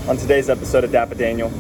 on today's episode of DAPA.DANIEL.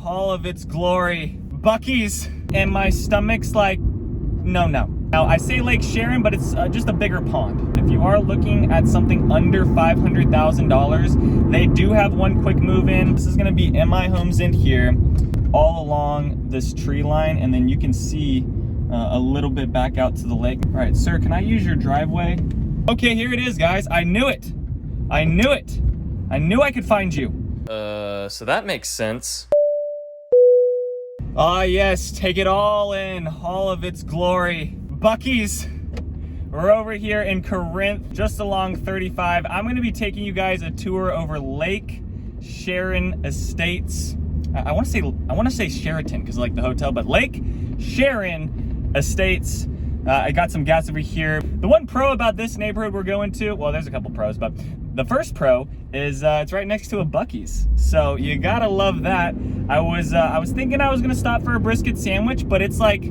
All of its glory, Buc-ee's, and my stomach's like, no. Now, I say Lake Sharon, but it's just a bigger pond. If you are looking at something under $500,000, they do have one quick move in. This is gonna be MI homes in here, all along this tree line, and then you can see a little bit back out to the lake. All right, sir, can I use your driveway? Okay, here it is, guys. I knew it. I knew I could find you. So that makes sense. Ah, yes, take it all in, all of its glory. Buc-ee's. We're over here in Corinth, just along 35. I'm gonna be taking you guys a tour over Lake Sharon Estates. I wanna say Sheraton, because like the hotel, but Lake Sharon Estates. I got some gas over here. The one pro about this neighborhood we're going to, well, there's a couple pros, but the first pro is it's right next to a Buc-ee's. So you gotta love that. I was thinking I was gonna stop for a brisket sandwich, but it's like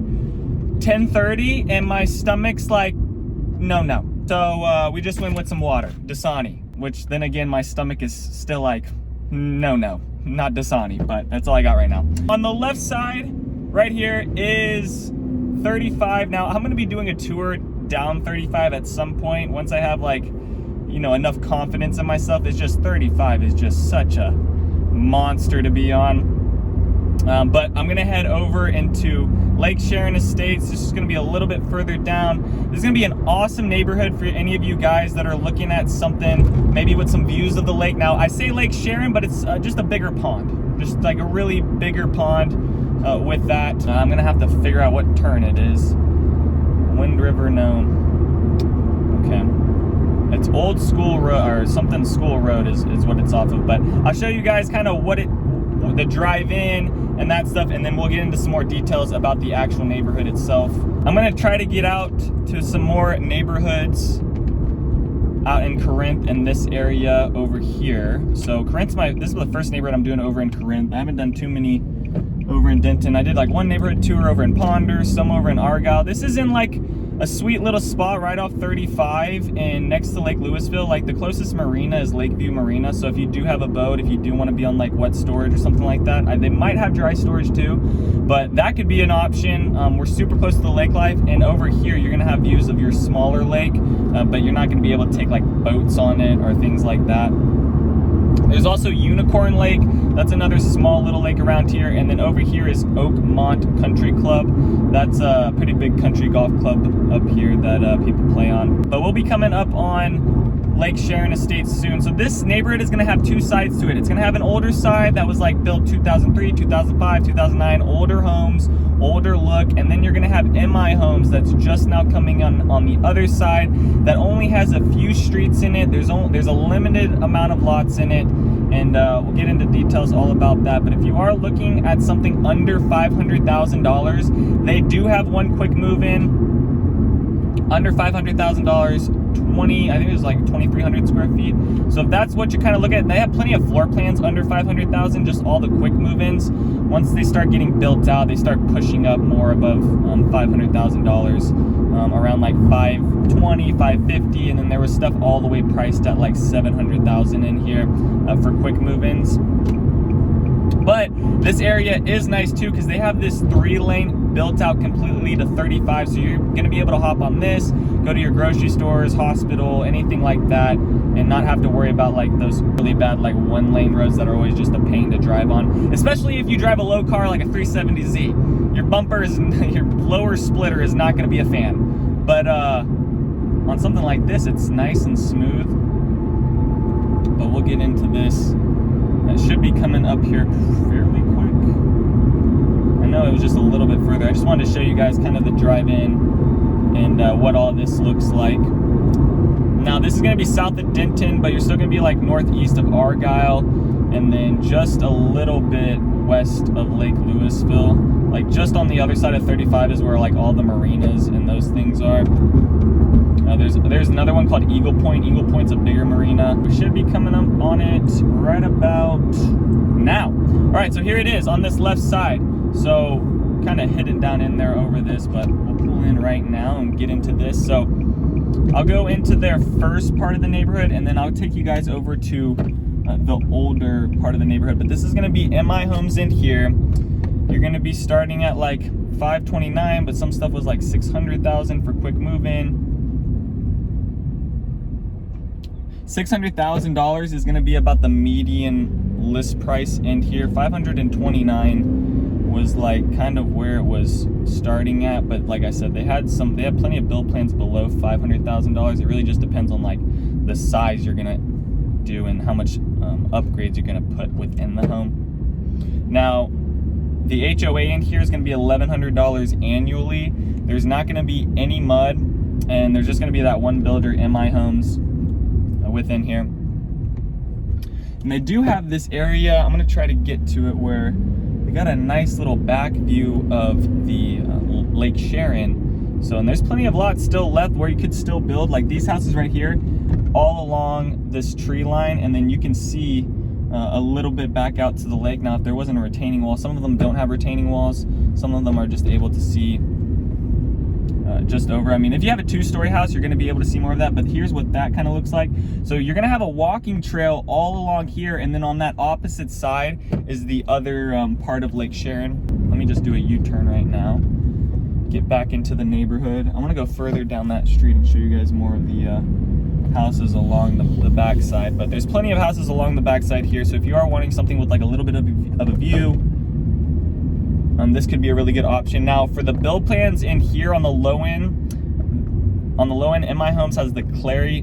10:30 and my stomach's like, no. So we just went with some water, Dasani, which then again, my stomach is still like, no, not Dasani, but that's all I got right now. On the left side, right here is 35. Now I'm gonna be doing a tour down 35 at some point once I have like, you know, enough confidence in myself. It's just 35 is just such a monster to be on. But I'm gonna head over into Lake Sharon Estates. This is gonna be a little bit further down. This is gonna be an awesome neighborhood for any of you guys that are looking at something maybe with some views of the lake. Now I say Lake Sharon, but it's just a bigger pond, just like a really bigger pond. With that, I'm gonna have to figure out what turn it is. Wind River, no. Okay, it's Old School Road or something School Road is what it's off of. But I'll show you guys kind of the drive in and that stuff, and then we'll get into some more details about the actual neighborhood itself. I'm gonna try to get out to some more neighborhoods out in Corinth in this area over here. So Corinth's this is the first neighborhood I'm doing over in Corinth. I haven't done too many over in Denton. I did like one neighborhood tour over in Ponder, some over in Argyle. This is in like a sweet little spot right off 35 and next to Lake Louisville. Like the closest marina is Lakeview Marina. So if you do have a boat, if you do want to be on like wet storage or something like that, they might have dry storage too, but that could be an option. We're super close to the lake life, and over here you're gonna have views of your smaller lake, but you're not gonna be able to take like boats on it or things like that. There's also Unicorn Lake. That's another small little lake around here. And then over here is Oakmont Country Club. That's a pretty big country golf club up here that people play on. But we'll be coming up on Lake Sharon Estates soon. So this neighborhood is gonna have two sides to it. It's gonna have an older side that was like built 2003, 2005, 2009, older homes, older look. And then you're gonna have MI homes that's just now coming on the other side that only has a few streets in it. There's a limited amount of lots in it. And we'll get into details all about that. But if you are looking at something under $500,000, they do have one quick move in under $500,000. I think it was like 2,300 square feet. So if that's what you kind of look at, they have plenty of floor plans under 500,000, just all the quick move-ins. Once they start getting built out, they start pushing up more above $500,000, around like 520, 550, and then there was stuff all the way priced at like 700,000 in here for quick move-ins. But this area is nice too because they have this 3-lane built out completely to 35, so you're going to be able to hop on this, go to your grocery stores, hospital, anything like that, and not have to worry about like those really bad like 1-lane roads that are always just a pain to drive on, especially if you drive a low car like a 370Z. Your bumper is, your lower splitter is not going to be a fan, but on something like this it's nice and smooth. But we'll get into this. It should be coming up here fairly quick. I know it was just a little bit further. I just wanted to show you guys kind of the drive-in and what all this looks like. Now this is going to be south of Denton, but you're still going to be like northeast of Argyle, and then just a little bit west of Lake Louisville. Like just on the other side of 35 is where like all the marinas and those things are. There's another one called Eagle Point. Eagle Point's a bigger marina. We should be coming up on it right about now. All right, so here it is on this left side. So kind of hidden down in there over this, but we'll pull in right now and get into this. So I'll go into their first part of the neighborhood, and then I'll take you guys over to the older part of the neighborhood. But this is going to be MI homes in here. You're going to be starting at like 529, but some stuff was like 600,000 for quick move-in. $600,000 is going to be about the median list price in here. 529 was like kind of where it was starting at, but like I said, they had plenty of build plans below $500,000. It really just depends on like the size you're gonna do and how much upgrades you're gonna put within the home. Now, the HOA in here is gonna be $1,100 annually. There's not gonna be any mud, and there's just gonna be that one builder, MI Homes, within here. And they do have this area, I'm gonna try to get to it, where they got a nice little back view of the Lake Sharon. So, and there's plenty of lots still left where you could still build, like these houses right here, all along this tree line, and then you can see a little bit back out to the lake. Now, if there wasn't a retaining wall, some of them don't have retaining walls, some of them are just able to see just over. I mean, if you have a 2-story house, you're going to be able to see more of that, but here's what that kind of looks like. So you're going to have a walking trail all along here, and then on that opposite side is the other part of Lake Sharon. Let me just do a U-turn right now, get back into the neighborhood. I want to go further down that street and show you guys more of the houses along the back side, but there's plenty of houses along the back side here. So if you are wanting something with like a little bit of a view, this could be a really good option. Now, for the build plans in here on the low end, MI Homes has the Clary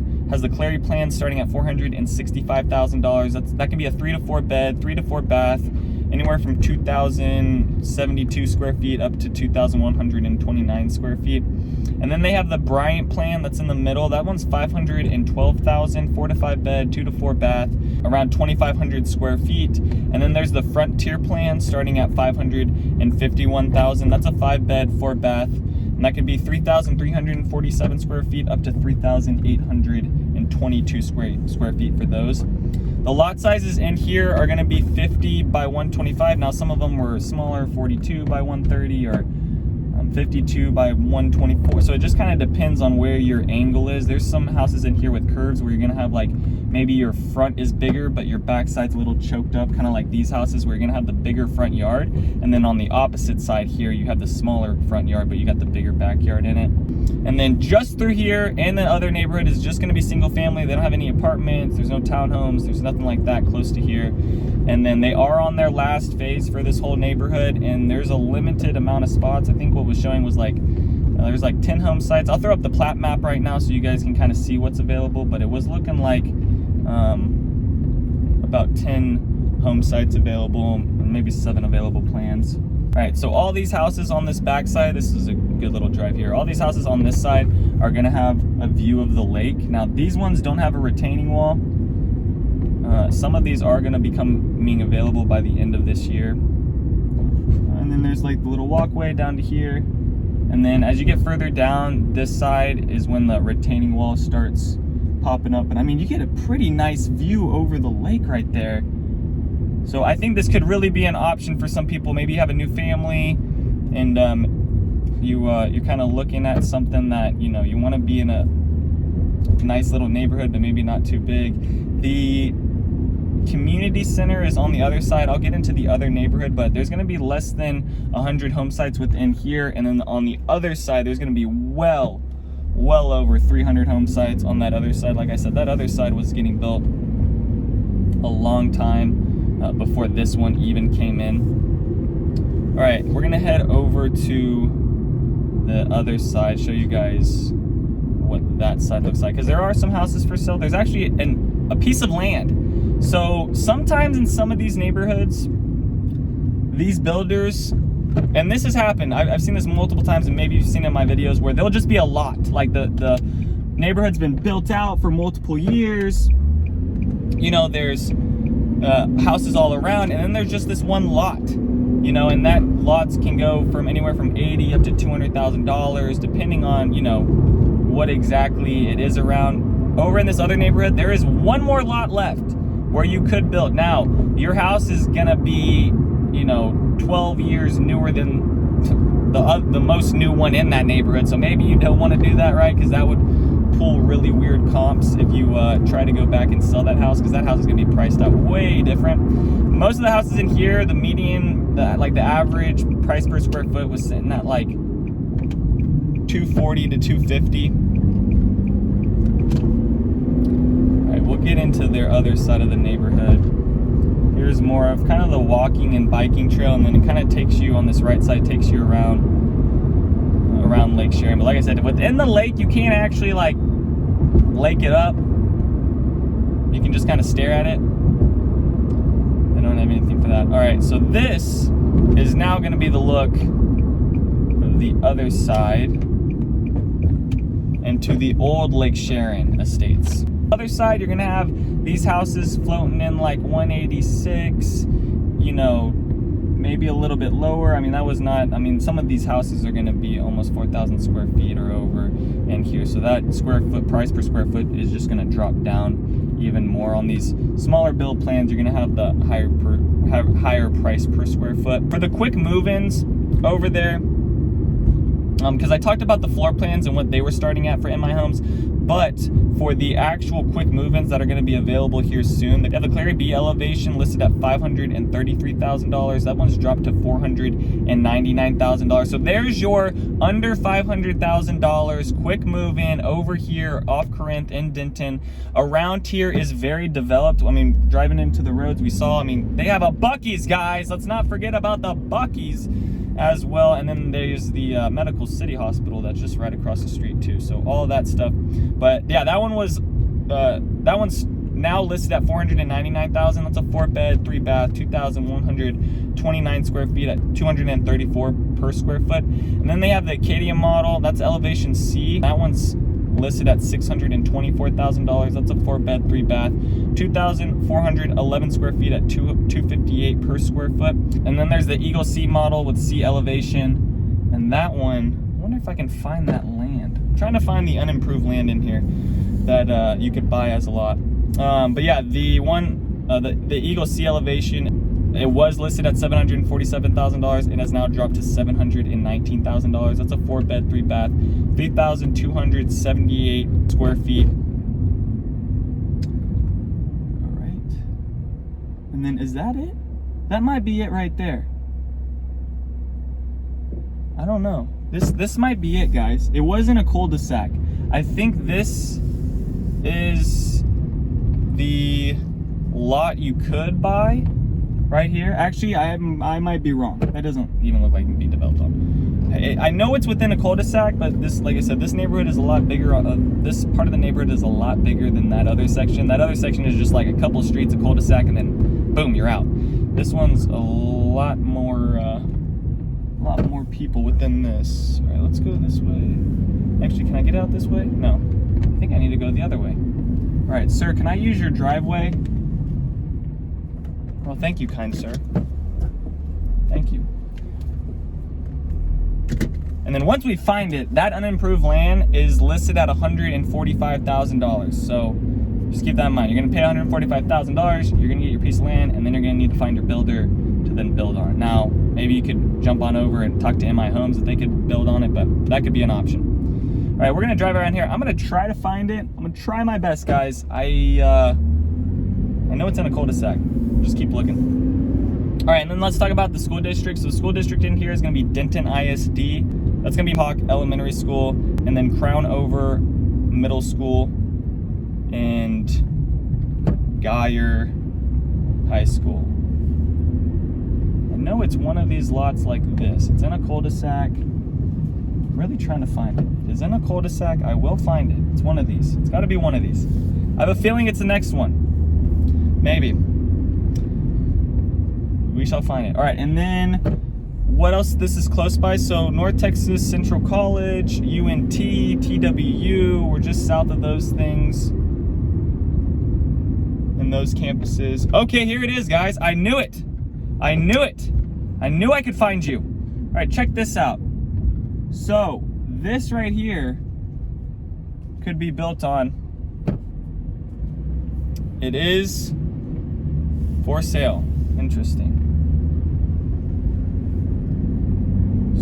plan starting at $465,000. That can be a 3 to 4 bed, 3 to 4 bath, anywhere from 2,072 square feet up to 2,129 square feet. And then they have the Bryant plan that's in the middle. That one's $512,000, 4 to 5 bed, 2 to 4 bath, around 2,500 square feet. And then there's the Frontier plan starting at $551,000. That's a 5 bed, 4 bath, and that could be 3,347 square feet up to 3,822 square feet for those. The lot sizes in here are going to be 50 by 125. Now, some of them were smaller, 42 by 130 or 52 by 124. So it just kind of depends on where your angle is. There's some houses in here with curves where you're going to have like maybe your front is bigger but your backside's a little choked up, kind of like these houses where you're going to have the bigger front yard, and then on the opposite side here you have the smaller front yard but you got the bigger backyard in it. And then just through here and the other neighborhood is just going to be single family. They don't have any apartments, there's no townhomes, there's nothing like that close to here. And then they are on their last phase for this whole neighborhood, and there's a limited amount of spots. I think what was showing was like there's like 10 home sites. I'll throw up the plat map right now so you guys can kind of see what's available, but it was looking like about 10 home sites available and maybe 7 available plans. All right, so all these houses on this back side, this is a good little drive here. All these houses on this side are gonna have a view of the lake. Now, these ones don't have a retaining wall. Some of these are gonna becoming available by the end of this year. And then there's like the little walkway down to here. And then as you get further down, this side is when the retaining wall starts popping up. And I mean, you get a pretty nice view over the lake right there. So I think this could really be an option for some people. Maybe you have a new family and you're kind of looking at something that, you know, you want to be in a nice little neighborhood, but maybe not too big. The community center is on the other side. I'll get into the other neighborhood, but there's going to be less than 100 home sites within here. And then on the other side, there's going to be well over 300 home sites on that other side. Like I said, that other side was getting built a long time before this one even came in. All right, we're gonna head over to the other side, show you guys what that side looks like, because there are some houses for sale. There's actually a piece of land. So sometimes in some of these neighborhoods, these builders, and this has happened, I've seen this multiple times, and maybe you've seen it in my videos, where there'll just be a lot, like the neighborhood's been built out for multiple years, you know, there's houses all around, and then there's just this one lot, you know, and that lots can go from anywhere from $80,000 up to $200,000 depending on, you know, what exactly it is around. Over in this other neighborhood, there is one more lot left where you could build. Now, your house is gonna be, you know, 12 years newer than the most new one in that neighborhood. So maybe you don't want to do that, right? Because that would pull really weird comps if you try to go back and sell that house, because that house is going to be priced out way different. Most of the houses in here, the median, like the average price per square foot was sitting at like $240 to $250. All right, we'll get into their other side of the neighborhood. Here's more of kind of the walking and biking trail, and then it kind of takes you on this right side, takes you around Lake Sharon. But like I said, within the lake, you can't actually like lake it up. You can just kind of stare at it. They don't have anything for that. All right, so this is now going to be the look of the other side and to the old Lake Sharon estates. Other side, you're going to have these houses floating in like 186, you know, maybe a little bit lower. I mean, that was not, I mean, some of these houses are going to be almost 4,000 square feet or over in here. So that square foot price per square foot is just going to drop down even more. On these smaller build plans, you're going to have the higher price per square foot. For the quick move-ins over there, because I talked about the floor plans and what they were starting at for In My Homes, but for the actual quick move-ins that are going to be available here soon, they have the Clary B elevation listed at $533,000. That one's dropped to $499,000. So there's your under $500,000 quick move-in over here off Corinth in Denton. Around here is very developed. I mean, driving into the roads we saw, I mean, they have a Buc-ee's, guys. Let's not forget about the Buc-ee's as well. And then there's the Medical City Hospital that's just right across the street too. So all of that stuff. But yeah, that one's now listed at $499,000. That's a 4-bed, 3-bath, 2,129 square feet at $234 per square foot. And then they have the Acadia model. That's elevation C. That one's listed at $624,000. That's a 4-bed, 3-bath, 2,411 square feet at $258 per square foot. And then there's the Eagle C model with C elevation, and that one, I wonder if I can find that land. I'm trying to find the unimproved land in here that you could buy as a lot. But yeah, the one, the Eagle C elevation, it was listed at $747,000. It has now dropped to $719,000. That's a 4-bed, 3-bath, 3,278 square feet. All right. And then is that it? That might be it right there. I don't know. This might be it, guys. It wasn't a cul-de-sac. I think this is the lot you could buy right here. Actually, I might be wrong. That doesn't even look like it can be developed on. I know it's within a cul-de-sac, but this, like I said, this neighborhood is a lot bigger. This part of the neighborhood is a lot bigger than that other section. That other section is just like a couple streets, a cul-de-sac, and then boom, you're out. This one's a lot more people within this. All right, let's go this way. Actually, can I get out this way? No, I think I need to go the other way. All right, sir, can I use your driveway? Well, thank you, kind sir. Thank you. And then once we find it, that unimproved land is listed at $145,000. So just keep that in mind. You're gonna pay $145,000, you're gonna get your piece of land, and then you're gonna need to find your builder to then build on it. Now, maybe you could jump on over and talk to In My Homes if they could build on it, but that could be an option. All right, we're gonna drive around here. I'm gonna try to find it. I'm gonna try my best, guys. I know it's in a cul-de-sac. Just keep looking. All right, and then let's talk about the school district. So the school district in here is gonna be Denton ISD. That's gonna be Hawk Elementary School, and then Crown Over Middle School, and Geyer High School. I know it's one of these lots like this. It's in a cul-de-sac. I'm really trying to find it. It's in a cul-de-sac. I will find it. It's one of these. It's got to be one of these. I have a feeling it's the next one. Maybe. We shall find it. All right, and then what else? This is close by. So North Texas Central College, UNT, TWU. We're just south of those things. And those campuses. Okay, here it is, guys. I knew it. I knew it. I knew I could find you. All right, check this out. So this right here could be built on. It is for sale. Interesting.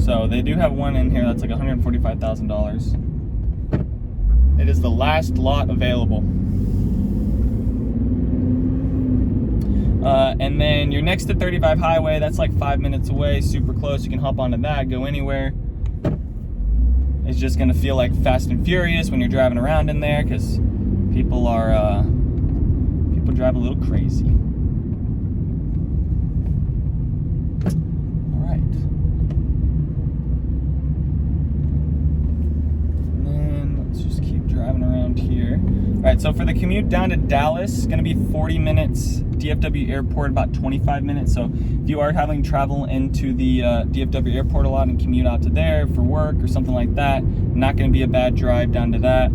So they do have one in here that's like $145,000. It is the last lot available. And then you're next to 35 highway. That's like 5 minutes away, super close. You can hop onto that, go anywhere. It's just gonna feel like Fast and Furious when you're driving around in there, because people drive a little crazy. All right. And then let's just keep driving around here. All right, so for the commute down to Dallas, it's gonna be 40 minutes. DFW Airport about 25 minutes. So if you are having travel into the DFW Airport a lot and commute out to there for work or something like that, not gonna be a bad drive down to that.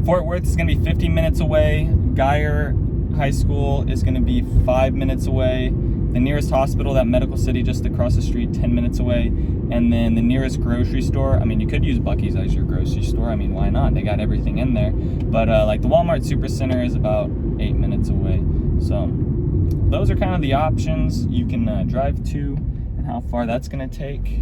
Fort Worth is gonna be 15 minutes away. Geyer High School is gonna be 5 minutes away. The nearest hospital, that medical city just across the street, 10 minutes away. And then the nearest grocery store, I mean, you could use Buc-ee's as your grocery store. I mean, why not? They got everything in there. But like the Walmart Supercenter is about 8 minutes away. So those are kind of the options you can drive to and how far that's gonna take.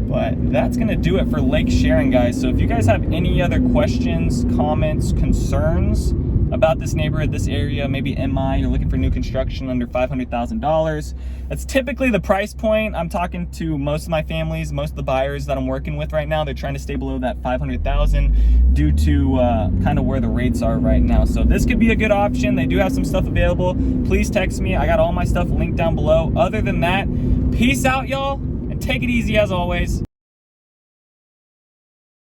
But that's gonna do it for Lake Sharon, guys. So if you guys have any other questions, comments, concerns about this neighborhood, this area, maybe MI, you're looking for new construction under $500,000. That's typically the price point. I'm talking to most of my families, most of the buyers that I'm working with right now. They're trying to stay below that $500,000 due to kind of where the rates are right now. So this could be a good option. They do have some stuff available. Please text me. I got all my stuff linked down below. Other than that, peace out, y'all, and take it easy as always.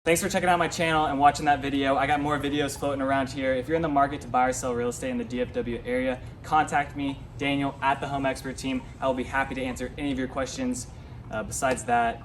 Thanks for checking out my channel and watching that video. I got more videos floating around here. If you're in the market to buy or sell real estate in the DFW area, contact me, Daniel, at the Home Expert Team. I will be happy to answer any of your questions. Besides that,